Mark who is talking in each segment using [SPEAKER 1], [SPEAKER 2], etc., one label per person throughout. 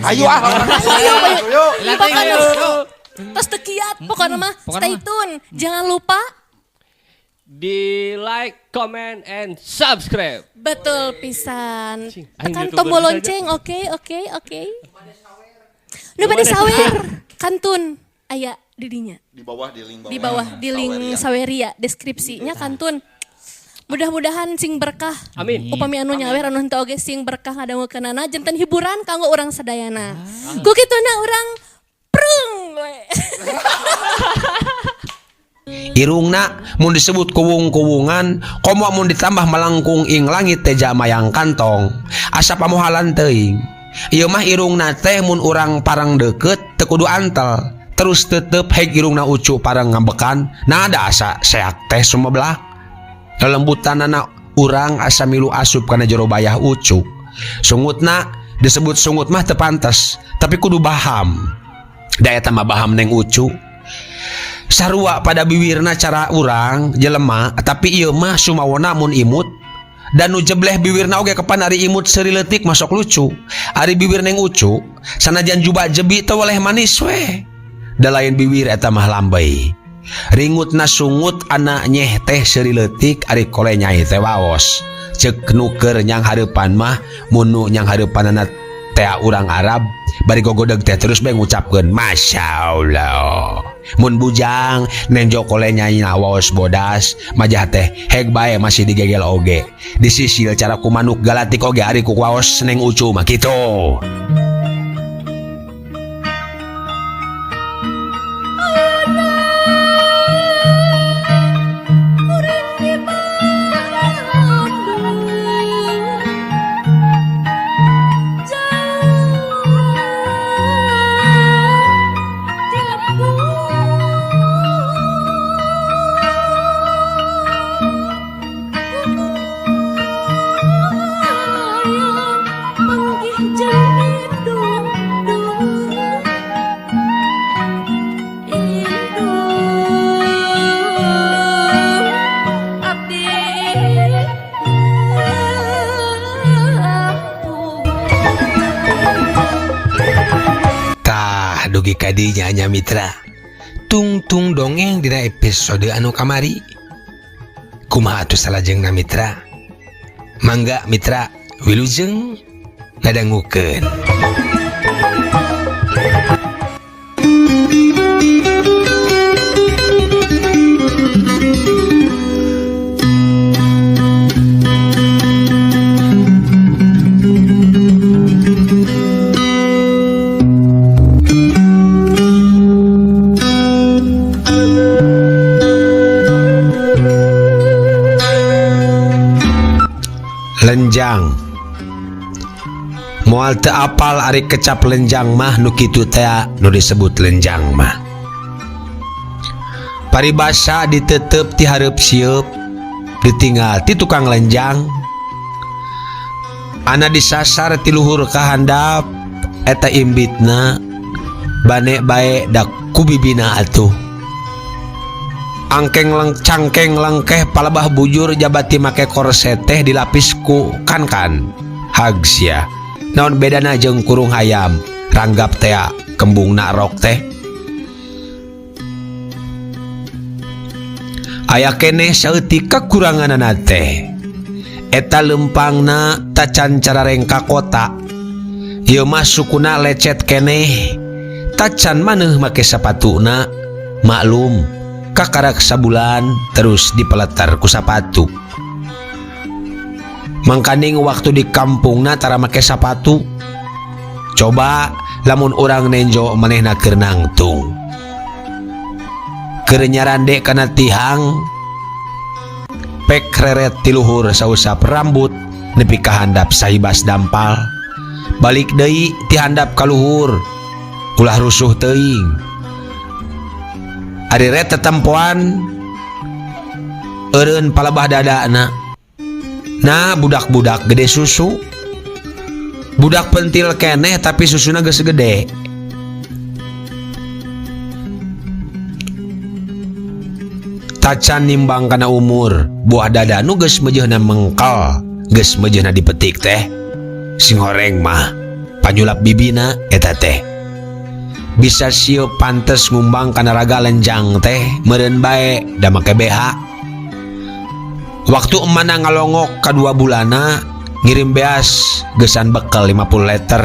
[SPEAKER 1] Ayo
[SPEAKER 2] Ayo.
[SPEAKER 3] Terus tekiat pokoknya mah stay tune. Jangan lupa
[SPEAKER 4] di like, comment, and subscribe.
[SPEAKER 3] betul pisan. Tekan
[SPEAKER 4] YouTuber
[SPEAKER 3] tombol
[SPEAKER 4] saja.
[SPEAKER 3] lonceng. Oke. Nu bade sawer kantun aya didinya.
[SPEAKER 1] Di bawah di link
[SPEAKER 3] Di bawah di link Saweria deskripsinya kantun. Mudah-mudahan sing berkah.
[SPEAKER 4] Amin.
[SPEAKER 3] Upami anu nyawer anu henteu oge sing berkah ngadangukeunana janten hiburan kanggo urang sadayana. Ku kituna urang prung we.
[SPEAKER 5] Irungna mun disebut kuwung-kuwungan komo mun ditambah melengkung ing langit teja mayang kantong asa pamohalan teuing. Ieu mah irungna teh mun urang parang deukeut teu kudu antel terus tetep heg irungna ucu parang ngambekan nada asa seak teh sumeblak lelembutanana urang asa milu asup kana jero bayah ucu. Sungutna disebut sungut mah teu pantes tapi kudu baham da eta mah baham neng ucu. Sarua pada bibirna cara urang jelema tapi ieu mah sumawona mun imut dan nu jebleh bibirna oge kepan ari imut seuri leutik masok lucu. Ari bibir neng ucu sanajan juba jebi teu weleh manis we. Da lain bibir eta mah lambei. Ringutna sungut ana nyeh teh seuri leutik ari kole nyai teh waos. Ceuk nu keur nyang hareupan mah mun nu nyang hareupanana teh urang Arab bari gogodeg teh terus bae ngucapkeun masyaallah. Mun bujang nenjo kole nyai waos bodas majah teh heg bae masih digegel oge. Disisil cara ku manuk galatik oge ari ku waos neng ucu mah kitu. Dugi kadinya nya mitra tungtung dongeng dina episode anu kamari kumaha atuh salajengna mitra mangga mitra wilujeng ngadangukeun. Lenjang moal teu apal ari kecap lenjang mah nu kitu teh nu disebut lenjang mah paribasa ditetep ti hareup sieup ditinggal ti tukang lenjang ana disasar ti luhur ka handap eta imbitna bane bae da ku bibina atuh angkeng cangkeng lengkeh palebah bujur jabati make korset teh dilapis ku kan hagsia naon bedana jeung kurung hayam ranggap teh kembungna rok teh aya keneh saeutik kakuranganna teh eta lempangna tacan carareng ka kota ieu mah sukuna lecet keneh tacan maneuh make sapatuna maklum kakarak sabulan terus dipeletar ku sapatu mangkaning waktu di kampungna tara make sapatu coba lamun urang nenjo manehna keur nangtung keur nyarande kana tihang pek reret ti luhur sausap rambut nepi ka handap sahibas dampal balik deui ti handap ka luhur ulah rusuh teuing ari ret tetempoan eureun palebah dadana nah budak-budak gede susu budak pentil keneh tapi susuna geus gede tacan nimbang kana umur buah dada nu geus meujeuhna mengkal geus meujeuhna dipetik teh sing horeng mah panyulap bibina eta teh. Bisa sieu pantes ngumbang kana raga lenjang teh meureun bae da make BH. Waktu emana ngalongok ka 2 bulana ngirim beas gesan bekal 50 liter.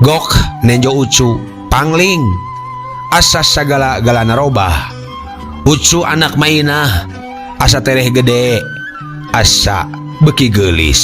[SPEAKER 5] Gok nenjo Ucu pangling asa sagala-galana robah. Ucu anak mainah asa tereh gede asa beki geulis.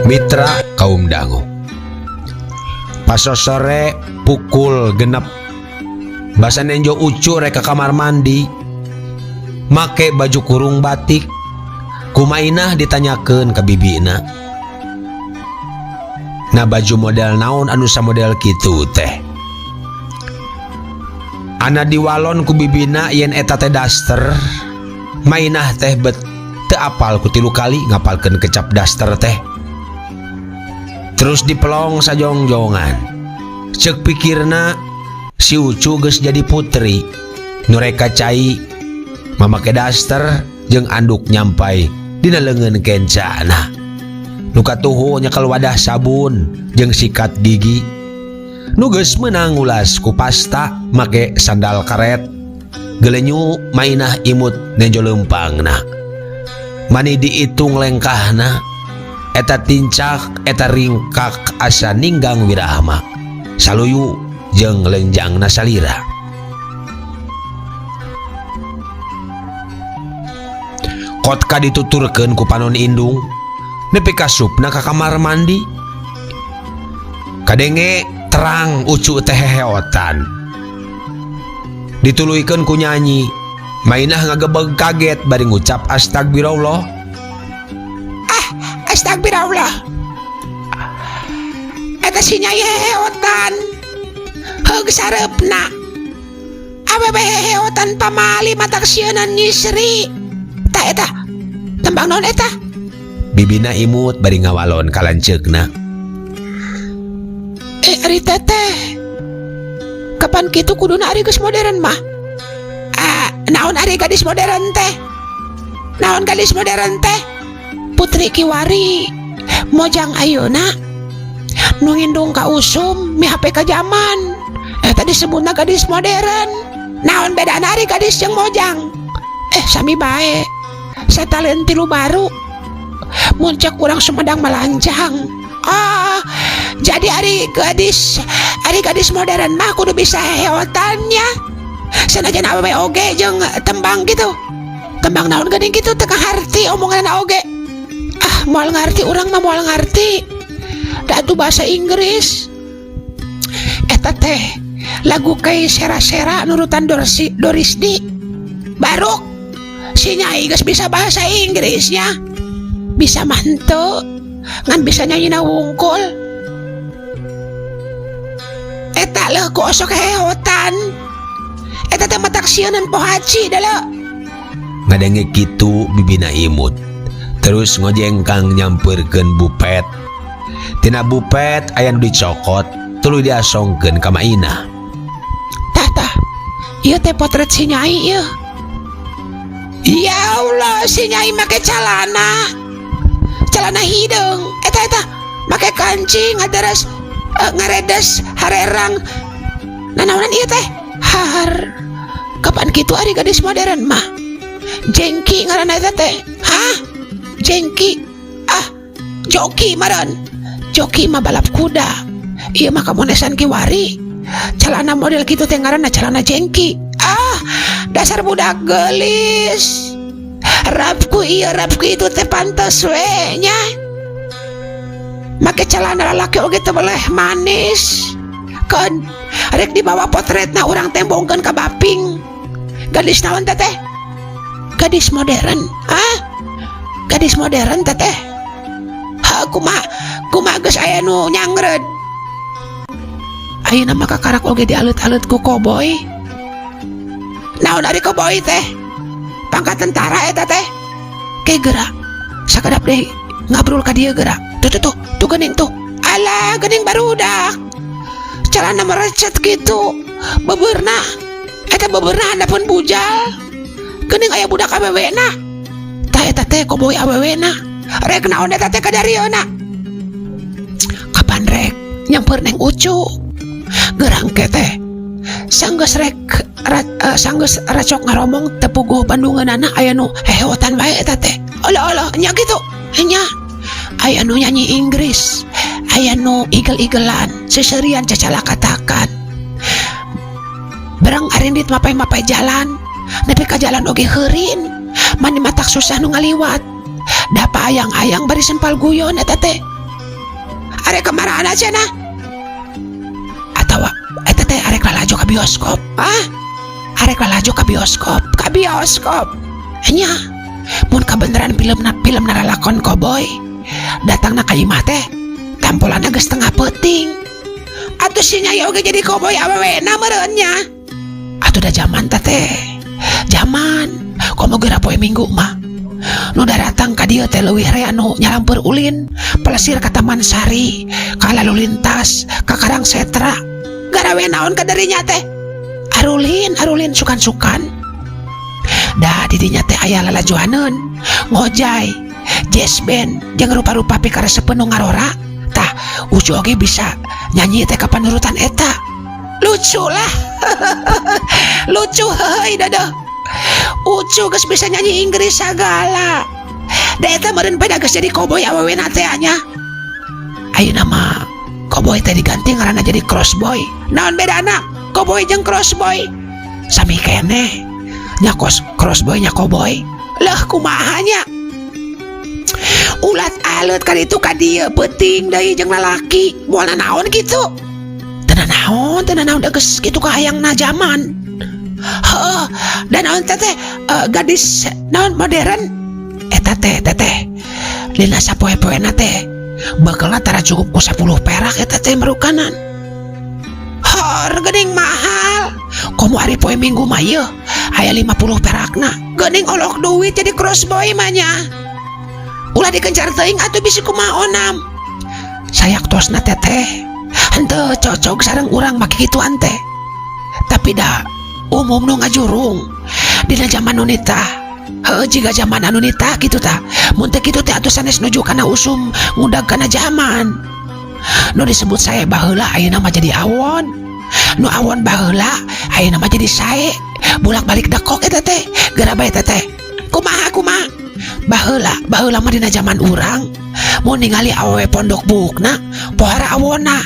[SPEAKER 5] Mitra kaum dangu. Pasosore pukul 6 basa nenjo Ucu rek ka kamar mandi make baju kurung batik. Kumainah ditanyakeun ka bibina, na baju model naon anu samodel kitu teh. Ana diwalon ku bibina yen eta teh daster. Mainah teh bet teu apal ku 3 kali ngapalkeun kecap daster teh. Terus dipelong sajongjongan. Ceuk pikirna si Ucu geus jadi putri nu reka cai mamake daster jeung anduk nyampai dina leungeun kencana. Nu katuhu nyekel wadah sabun jeung sikat gigi. Nu geus meunang ulas ku pasta make sandal karet. Gelenyu mainah imut nenjo leumpangna. Mani diitung lengkahna eta tincak eta ringkak asa ninggang wirahma saluyu jeung lenjangna salira. Kotka dituturkeun ku panon indung nepi ka supna ka kamar mandi. Kadenge terang Ucu teh heheotan. Dituluykeun ku nyanyi. Mainah ngagebeg kaget bari ngucap astagfirullah. Astagfirullah. Eta si Nyai heheotan. Heug sareupna. Abebe heheotan pamali matak sieunan nyisri. Ta eta. Tembang naon eta? Bibina imut bari ngawalon ka lanceukna. Ari teteh. Kapan kitu kuduna ari geus modern mah? Naon ari gadis modern teh? Naon gadis modern teh? Putri Kiwari mojang ayeuna nu ngindung ka usum mi HP ka zaman. Eta disebutna gadis modern. Naon bedana ari gadis jeung mojang? Sami bae. Satalen 3 baru. Mun cek urang Sumedang melanjang. Jadi ari gadis modern mah kudu bisa heotannya. Sanajan awewe oge jeung tembang gitu. Tembang naon geuning kitu teu kaharti omonganna oge. Moal ngarti urang mah moal ngarti. Da atuh bahasa Inggris. Eta teh lagu Kei Sera-Sera nurutan Dorisdi. Baru si Nyai geus bisa bahasa Inggrisnya. Bisa manteu ngan bisa nyanyina wungkul. Eta leuh ku osok heotan. Eta teh matak sieunan poh haji da leuh. Ngadenge kitu bibina imut. Terus ngojengkang nyampeurkeun bupet. Tina bupet aya nu dicokot tuluy diasongkeun ka Mainah. Tah, ieu teh potret si Nyai ieu. Ya Allah, si Nyai make calana hideung. Eta make kancing ngaderes ngaredes harerang. Nanaonan ieu teh? Har. Kapan kitu ari gadis modern mah? Jengki ngaranna eta teh. Hah? Jengki. Joki maran. Joki mah balap kuda. Ieu mah kamonesan Kiwari. Celana model kitu teh ngaranna celana jengki. Dasar budak gelis. Rapku itu teh pantes we nya. Make celana lalaki oge teu boleh manis. Kan rek dibawa potretna urang tembongkeun ka baping. Gadis naon teh? Gadis modern. Gadis modern teh. Kumaha geus aya nu nyangreud. ayeuna mah kakarak oge dialut-alut ku koboy. Naon ari koboy teh? Pangkat tentara eta teh. Ke geura. Sakadap deui ngabrul ka dieu geura. Tuh geuning tuh. Alah, geuning barudak. Calana merecet gitu. Bebeurna. Eta bebeurna handapun bujal. Geuning aya budak awewena. Tah eta teh koboy awewena. Rek naon eta teh kadarieuna? Kapan rek nyamper neng Ucu? Gerang ke teh. Sanggeus sanggeus racok ngaromong tepuguh bandungeunana aya nu heheotan bae eta teh. Olo nya gitu. Nya aya nu nyanyi Inggris, aya nu igel-igelan, seserian cacala katakan. Berang arindit mapai-mapai jalan, nepi ka jalan oge heurin. Mani matak susah nu ngaliwat. Da paayang-ayang bari sempal guyon eta teh. Are kemarahan aja nah. Atawa eta teh arek lalajo ka bioskop. Arek lalajo ka bioskop. Nya mun kabeneran film naralakon koboy. Datangna ka imah teh tampolanna geus tengah peuting. Atuh si Nyai oge jadi koboy awewena meureun nya. Atuh da zaman teh. Zaman komo geura poe Minggu mah. Nu datang ka dieu teh leuwih rea nu nyalamper ulin, pelesir ka Taman Sari, ka lalu lintas, ka Karang Setra. Garawe naon ka darinya teh? Arulin sukan-sukan. Da di dinya teh aya lalajohaneun, ngojay, jazz band, jeung rupa-rupa pikareseupeun nu ngarora. Tah, Ucu oge bisa nyanyi teh ka panurutan eta. Lucu lah. Lucu heuy dadah. Ucu geus bisa nyanyi Inggris sagala. Da eta meureun pada geus jadi koboy awewena teh nya. Ayeuna mah koboy teh diganti ngaranna jadi crossboy. Naon bedana koboy jeung crossboy? Sami keneh. Nya crossboy nya koboy. Leuh kumaha nya? Ulat alut kan itu ka dieu peuting deui jeung lalaki. Moalna naon kitu? Teu naon da geus kitu ka hayangna zaman. Heeh, dan naon teh gadis naon modern eta teh lina sapoe-poena teh bekelna tara cukup ku 10 perak eta teh merukanan. Hor geuning mahal. Komo ari poe Minggu mah ieu aya 50 perakna. Geuning olok duit jadi crossboy mah nya. Ulah dikencar teuing atuh bisi kumaha onam. Sayak tosna teh henteu cocok sareng urang make kituan teh. Tapi da umum nu ngajurung dina zaman nunita. Heuh jiga zaman anu nita kitu tah. Mun teh kitu teh atuh sanes nuju kana usum ngudag kana zaman. Nu disebut sae baheula ayeuna mah jadi awon. Nu awon baheula ayeuna mah jadi sae. Bolak-balik dekok eta teh. Gara bae teh. Kumaha? Baheula mah dina zaman urang mun ningali awewe pondok buukna pohara awonna.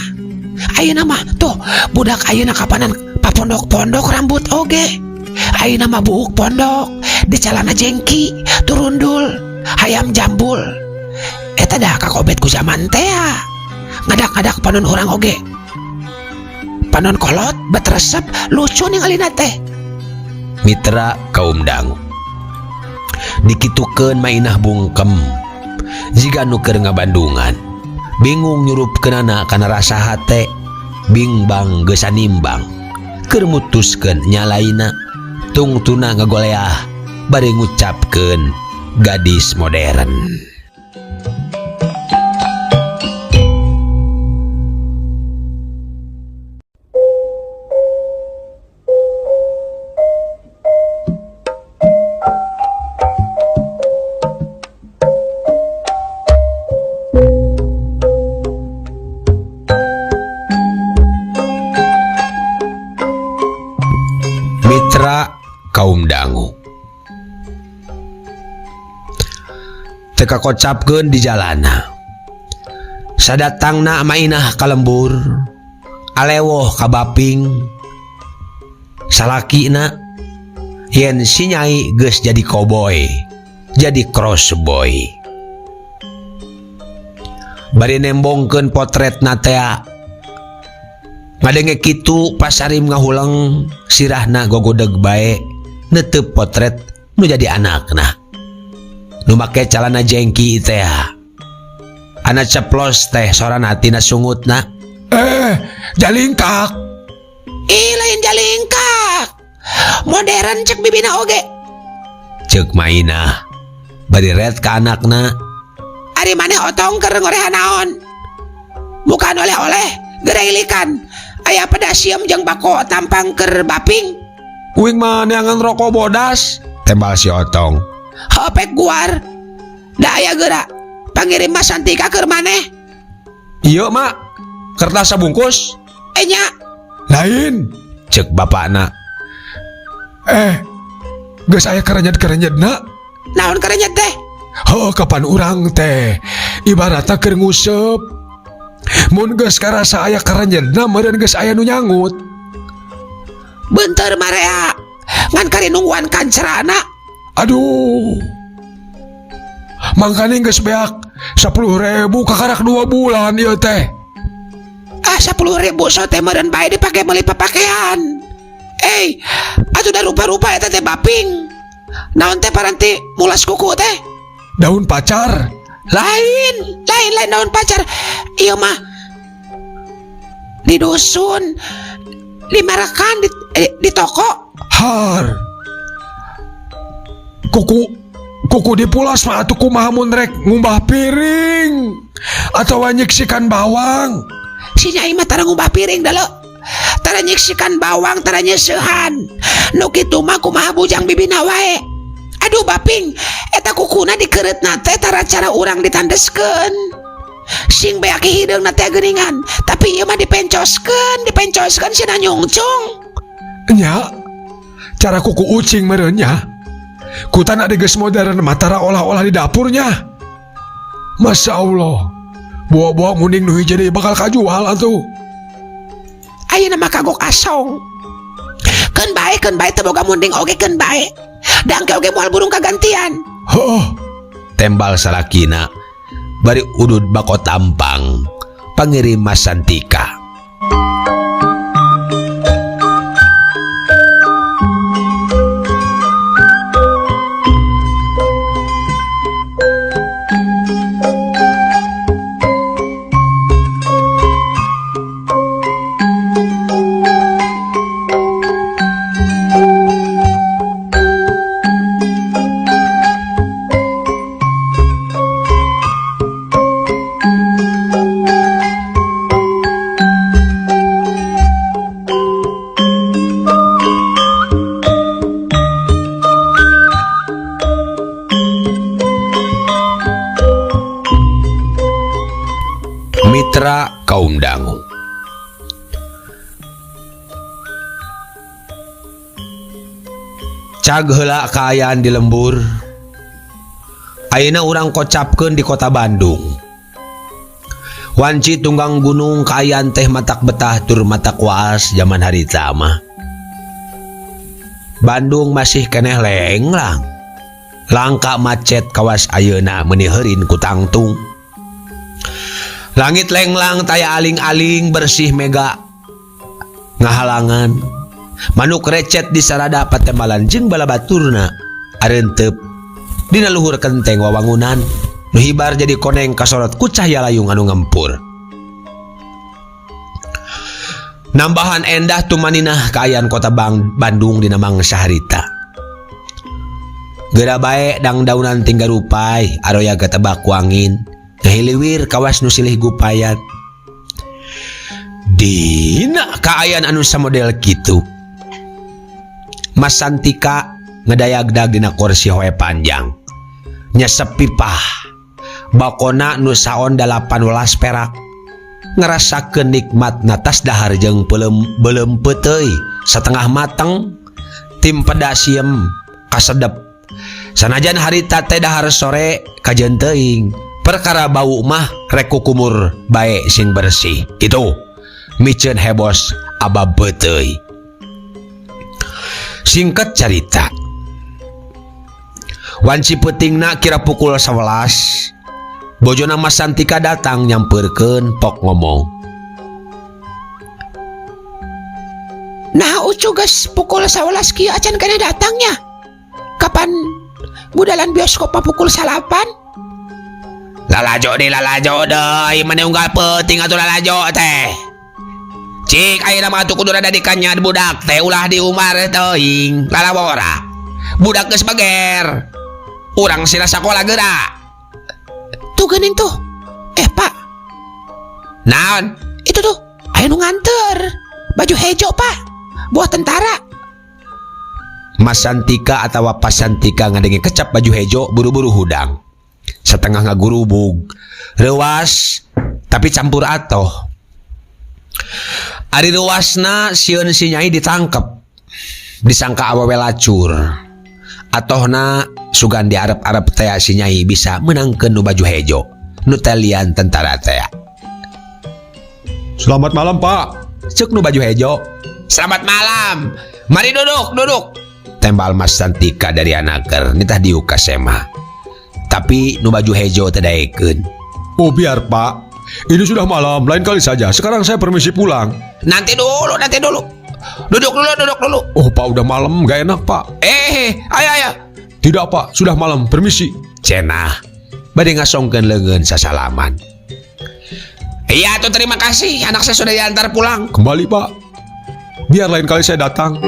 [SPEAKER 5] Ayeuna mah tuh budak ayeuna kapanan papondok-pondok rambut oge. Ayeuna mah buuk pondok, di calana jengki, turundul, hayam jambul. Eta dah kakobet ku zaman teh. Ngadak-ngadak panon urang oge. Panon kolot, bet resep, lucu ningalina teh.
[SPEAKER 1] Mitra kaum dangu. Dikitukeun mainah bungkem. Jiga nu keur ngabandungan. Bingung nyurupkeunana kana rasa hate. Bingbang geus nimbang. Keur mutuskeun nyalaina. Tungtuna ngagoleah bari ngucapkeun gadis modern.
[SPEAKER 5] Mitra kaum dangu. Teka kocapkeun di jalana. Sadatangna mainah ka lembur, alewoh ka baping. Salakina yen si Nyai geus jadi koboy, jadi crossboy. Bari nembongkeun potretna teh. Ngadenge kitu pasarim ngahuleng sirahna gogodeg bae netep potret nu jadi anakna. Nu make calana jengki teh. Ana ceplos teh sorana tina sungutna Jalingkak. Lain jalingkak. Modern cek bibina oge. Cek Maina. Bari red ka anakna. Ari maneh otong keur ngorehan naon? Bukan oleh-oleh, gereilikan. Aya pedasium jeung bako tampang keur baping. Uing mah neangan rokok bodas. Tembal si Otong. Hopek guar. Da aya geura. Pangirim Mas Santika keur maneh. Iya, Mak. Kertas sabungkus. Nya. Lain. Cek bapakna. Geus aya kerenyet-kerenyetna. Naon kerenyet teh? Kapan urang teh ibaratna keur nguseup. Mun geus karasa aya kerenyetna meureun geus aya nu nyangut. Beunteur marea. Ngan kari nungguan kancerana. Aduh. Mangkane geus beak 10.000 kakarak 2 bulan ieu teh. 10.000 so teh meureun bae dipake meuli papakean. Atuh da rupa-rupa eta teh baping. Naon teh paranti mulas kuku teh? Daun pacar. Lain daun pacar. Ieu mah di dusun, di Marakan, di toko. Har. Kuku dipulas mah atuh kumaha mun rek ngumbah piring atawa nyiksikan bawang. Si Nyai mah tara ngumbah piring da lo. Tara nyiksikan bawang, tara nyeusehan. Nu kitu mah kumaha bujang bibina wae. Aduh baping, eta kukuna dikereutna teh tara cara urang ditandeskeun. Sing beak hideungna teh geuningan, tapi ieu mah dipencoskeun cenah nyungcung. Nya, cara kuku ucing meureun nya. Kutana geus modern mah tara olah-olah di dapurnya. Masya Allah, buah-buah munding nu hiji deui bakal kajual atuh. Ayeuna mah kagok asong. Keun bae teu boga munding oge keun bae. Dangke oge moal burung kagantian. Tembal salakina. Bari udud bako tampang. Pangirim Mas Santika. Mitra kaum dangu. Cag heula kaayaan di lembur. Ayeuna urang kocapkeun di kota Bandung. Wanci tunggang gunung kaayaan teh matak betah tur matak waas zaman harita mah. Bandung masih keneh lenglang. Langka macet kawas ayeuna meuni heurin ku tangtung. Langit lenglang taya aling-aling bersih mega ngahalangan. Manuk recet di sarada patembalan jeung balabaturna areenteup dina luhur kenteng wawangunan nu hibar jadi koneng kasorot ku cahya layung anu ngempur. Nambahan endah tumaninah kaayaan kota Bandung dina mangsa harita. Geura bae dangdaunan tinggal rupai aroya gatebak ku angin. Ngahiliwir kawas nu silih gupayan. Dina kaayaan anu samodel kitu. Mas Santika ngedayagdag dina kursi hoe panjang. Nyesep pipah. Bakona nu saon 18 perak. Ngerasakeun nikmat natas dahar jeung belem peuteuy satengah mateng tim pedasiem kasedep. Sanajan harita teh dahar sore kajeun teuing. Perkara bau mah rek kumur bae sing bersih. Itu miceun hebos aba beuteuy. Singkat cerita. Wanci peutingna kira pukul 11. Bojona Mas Santika datang nyampeurkeun pok ngomong. Nah ucu geus pukul 11 kieu acan keneh datangnya. Kapan budalan bioskop pukul 8? Lalajo deui maneh unggal peuting atuh lalajo teh. Cik ayeuna mah tuh kudu rada dikanyad budak teh ulah di umar teuing lalawora. Budak geus bager. Urang sira sakola geura. Tuh geuning tuh. Pak. Naon? Itu tuh. Aya nu nganter. Baju hejo, Pak. Buat tentara. Mas Santika atau Pas Santika ngadengi kecap baju hejo buru-buru hudang. Setengah ngagurubug. Rewas tapi campur atoh. Ari rewasna sieun si Nyai ditangkep. Disangka awewe lacur. Atohna sugan di Arab-Arab teh si Nyai bisa menangkeun nu baju hejo. Nu talian tentara teh.
[SPEAKER 2] Selamat malam, Pak.
[SPEAKER 5] Cek nu baju hejo. Selamat malam. Mari duduk. Tembal Mas Santika dari anaker nitah diuk ka Sema. Tapi nu baju hejo teh daekeun.
[SPEAKER 2] Oh, biar, Pak. Ini sudah malam, lain kali saja. Sekarang saya permisi pulang.
[SPEAKER 5] Nanti dulu. Duduk dulu.
[SPEAKER 2] Oh, Pak, udah malam, gak enak, Pak.
[SPEAKER 5] Ayo.
[SPEAKER 2] Tidak, Pak, sudah malam, permisi.
[SPEAKER 5] Cenah. Bade ngasongkeun leungeun sasalaman. Iya tuh, terima kasih. Anak saya sudah diantar pulang.
[SPEAKER 2] Kembali, Pak. Biar lain kali saya datang.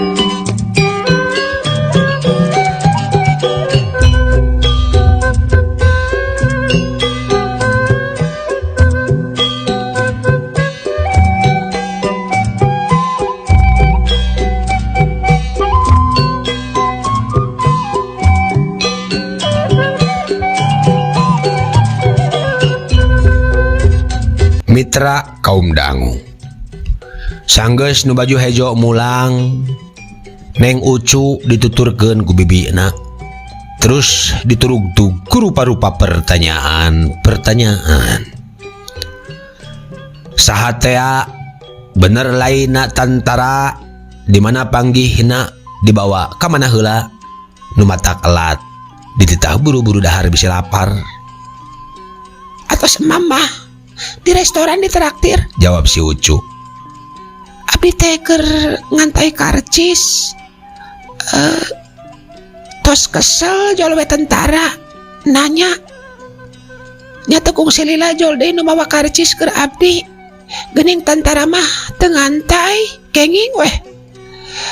[SPEAKER 5] Mitra kaum dangu. Sanggeus nu baju hejo mulang, Neng Ucu dituturkeun ku bibina. Terus diturug-tug ku rupa-rupa pertanyaan. Saha tea bener lainna tantara di mana panggihna dibawa ka mana heula nu matak elat dititah buru-buru dahar bisi lapar. Atos mama di restoran ditraktir, jawab si Ucu. Abi teh keur ngantai karcis. Tos kesel jol we tentara nanya. Nya tekung silila jol deui nu mawa karcis keur abdi. Geuning tentara mah teu ngantai, kenging weh.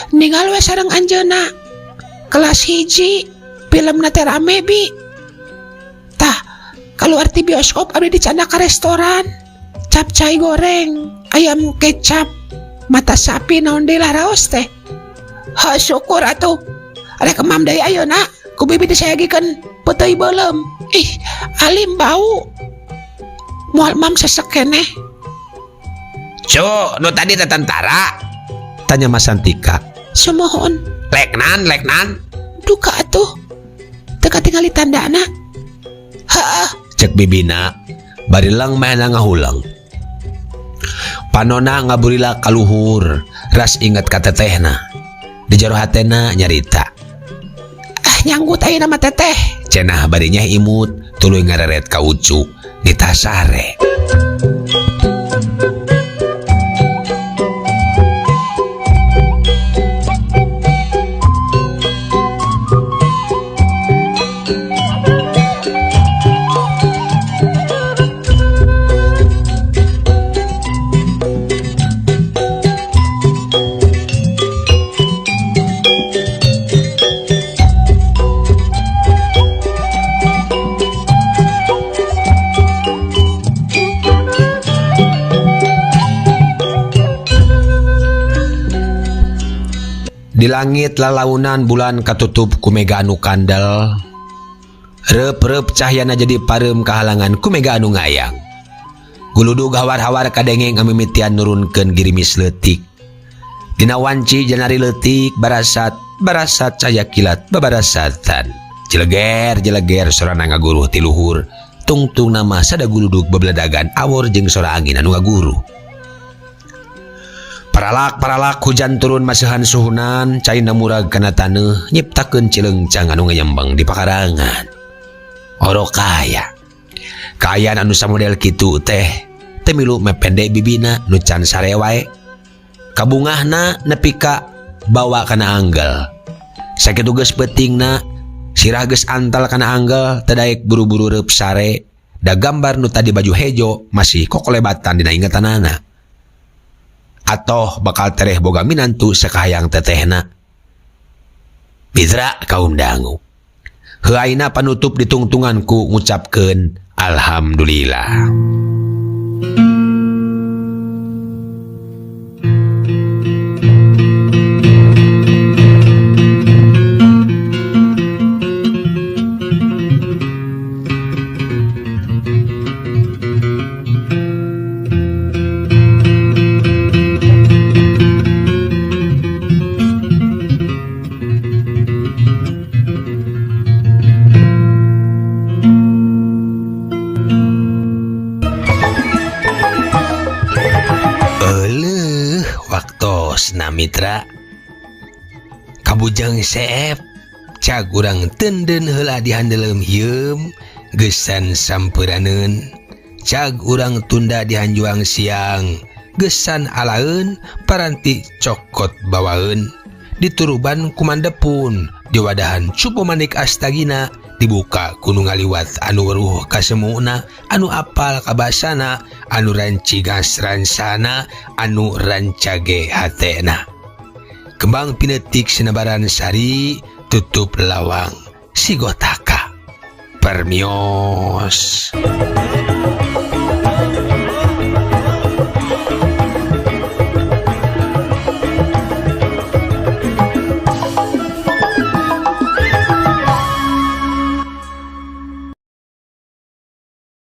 [SPEAKER 5] Ningal we sareng anjeunna. Kelas hiji, filmna teh rame bi. Keluar ti bioskop abdi dicanda ka restoran. Capcay goreng, ayam kecap, mata sapi naon deui lah raos teh. Ha syukur atuh. Rek kemam deui ayeuna, ku bibi teh sayagikeun peuteui beuleum. Ih, alim bau. Moal mam sesek keneh. Cu, nu tadi teh tentara? Tanya Mas Santika. Sumohon. Leknan. Duka atuh. Teu katingali tandana. Heeh. Cek bibina barilang mehna ngahulang. Panona ngaburila kaluhur ras inget ka tetehna. Di jero hatena nyarita. Nyanggut ayeuna mah teteh. Cenah barinya imut tuluy ngareret ka Ucu di tasare. Di langit lalaunan bulan katutup ku mega anu kandel. Reup-reup cahyana jadi parem kahalangan ku mega anu ngayang. Guludug hawar-hawar kadengeng ngamimitian nurunkeun girimis leutik. Dina wanci janari leutik barasat cahaya kilat babarasatan. Jeleger sorana ngaguruh ti luhur. Tungtung nama sada guludug bebeledagan awor jeung sora angin anu ngaguruh. Paralak hujan turun masihan suhunan caina murag kana taneuh nyiptakeun cileungcang anu ngayembang di pakarangan. Oro kaya anu samodel kitu teh milu mepende bibina nu can sare wae. Kabungahna nepi ka bawa kana anggel. Sakitu geus peutingna sirah geus antal kana anggel teu daek buru-buru reup sare. Da gambar nu tadi baju hejo masih kokolebatan dina ingetanana.
[SPEAKER 1] atoh bakal tereh boga minantu sakahayang tetehna. Mitra kaum dangu, heuaina panutup ditungtunganku ngucapkeun alhamdulillah. Waktos mitra kabujang seep cag urang tenden heula dihandelem hieum gesan sampuraneun cag urang tunda dihanjuang siang gesan alaeun paranti cokot bawaeun dituruban kumandepun diwadahan cupu manik astagina dibuka kudu ngaliwat anu weruh kasemuna anu apal kabasana anu rancigas ransana anu rancage hatena kembang pinetik sinebaran sari tutup lawang sigotaka permios.